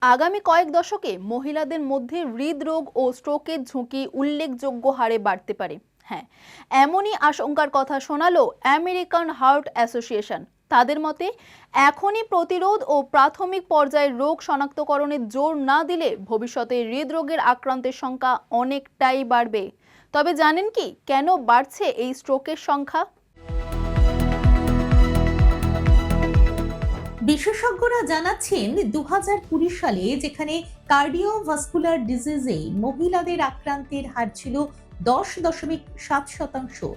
আগামী কয়েক দশকে মহিলাদের মধ্যে হৃদরোগ ও স্ট্রোকের ঝুঁকি উল্লেখযোগ্য হারে বাড়তে পারে। হ্যাঁ, এমনই আশঙ্কার কথা শোনালো আমেরিকান হার্ট অ্যাসোসিয়েশন। তাদের মতে এখনই প্রতিরোধ ও প্রাথমিক পর্যায়ে রোগ শনাক্তকরণে জোর না দিলে ভবিষ্যতে হৃদরোগের আক্রান্তের সংখ্যা অনেকটাই বাড়বে। তবে জানেন কি কেন বাড়ছে এই স্ট্রোকের সংখ্যা? বিশেষজ্ঞরা জানাচ্ছেন 2020 সালে যেখানে কার্ডিওভাস্কুলার ডিজিজে মহিলাদের আক্রান্তের হার ছিল 10.7%,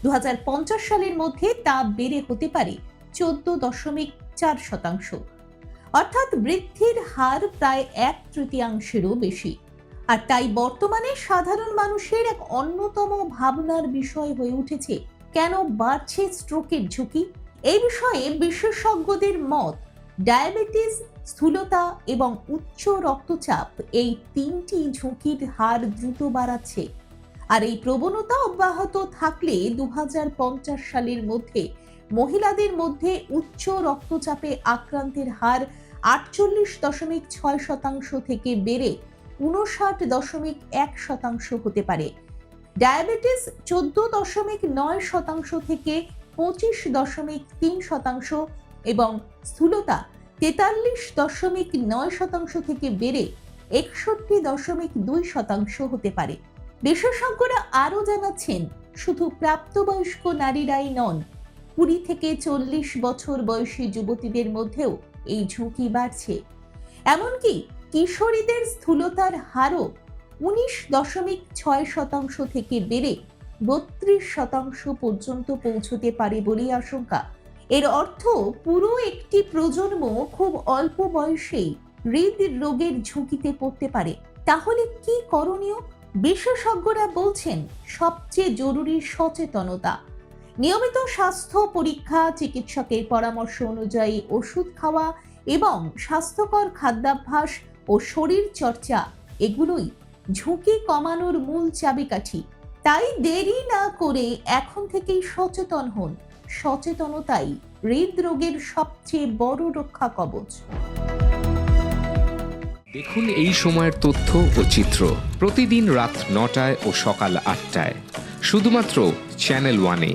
2050 সালের মধ্যে তা বেড়ে হতে পারে 14.4%। অর্থাৎ বৃদ্ধির হার প্রায় 1/3-এরও বেশি। আর তাই বর্তমানে সাধারণ মানুষের এক অন্যতম ভাবনার বিষয় হয়ে উঠেছে কেন বাড়ছে স্ট্রোকের ঝুঁকি। এই বিষয়ে বিশেষজ্ঞদের মত, ডায়াবেটিস, স্থূলতা এবং উচ্চ রক্তচাপ এই তিনটি ঝুঁকির হার দ্রুত বাড়াচ্ছে। আর এই প্রবণতা অব্যাহত থাকলে 2050 সালের মধ্যে মহিলাদের মধ্যে উচ্চ রক্তচাপে আক্রান্তের হার 48.6% থেকে বেড়ে 59.1% হতে পারে। ডায়াবেটিস 14.9% থেকে 25.3% এবং স্থূলতা 43.9% থেকে বেড়ে 61.2% হতে পারে। বিশেষজ্ঞরা আরও জানাচ্ছেন, শুধু প্রাপ্তবয়স্ক নারীরাই নন, 20 থেকে 40 বছর বয়সী যুবতীদের মধ্যেও এই ঝুঁকি বাড়ছে। এমনকি কিশোরীদের স্থূলতার হারও 19.6% থেকে বেড়ে 32% পর্যন্ত পৌঁছতে পারে বলেই আশঙ্কা। এর অর্থ পুরো একটি প্রজন্ম খুব অল্প বয়সেই হৃদরোগের ঝুঁকিতে পড়তে পারে। তাহলে কি করণীয়? বিশেষজ্ঞরা বলছেন, সবচেয়ে জরুরি সচেতনতা, নিয়মিত স্বাস্থ্য পরীক্ষা, চিকিৎসকের পরামর্শ অনুযায়ী ওষুধ খাওয়া এবং স্বাস্থ্যকর খাদ্যাভ্যাস ও শরীর চর্চা, এগুলোই ঝুঁকি কমানোর মূল চাবিকাঠি। তাই দেরি না করে এখন থেকেই সচেতন হন। সচেতনতাই হৃদরোগের সবচেয়ে বড় রক্ষা কবচ। দেখুন এই সময়ের তথ্য ও চিত্র প্রতিদিন রাত 9টায় ও সকাল 8টায় শুধুমাত্র চ্যানেল 1-এ।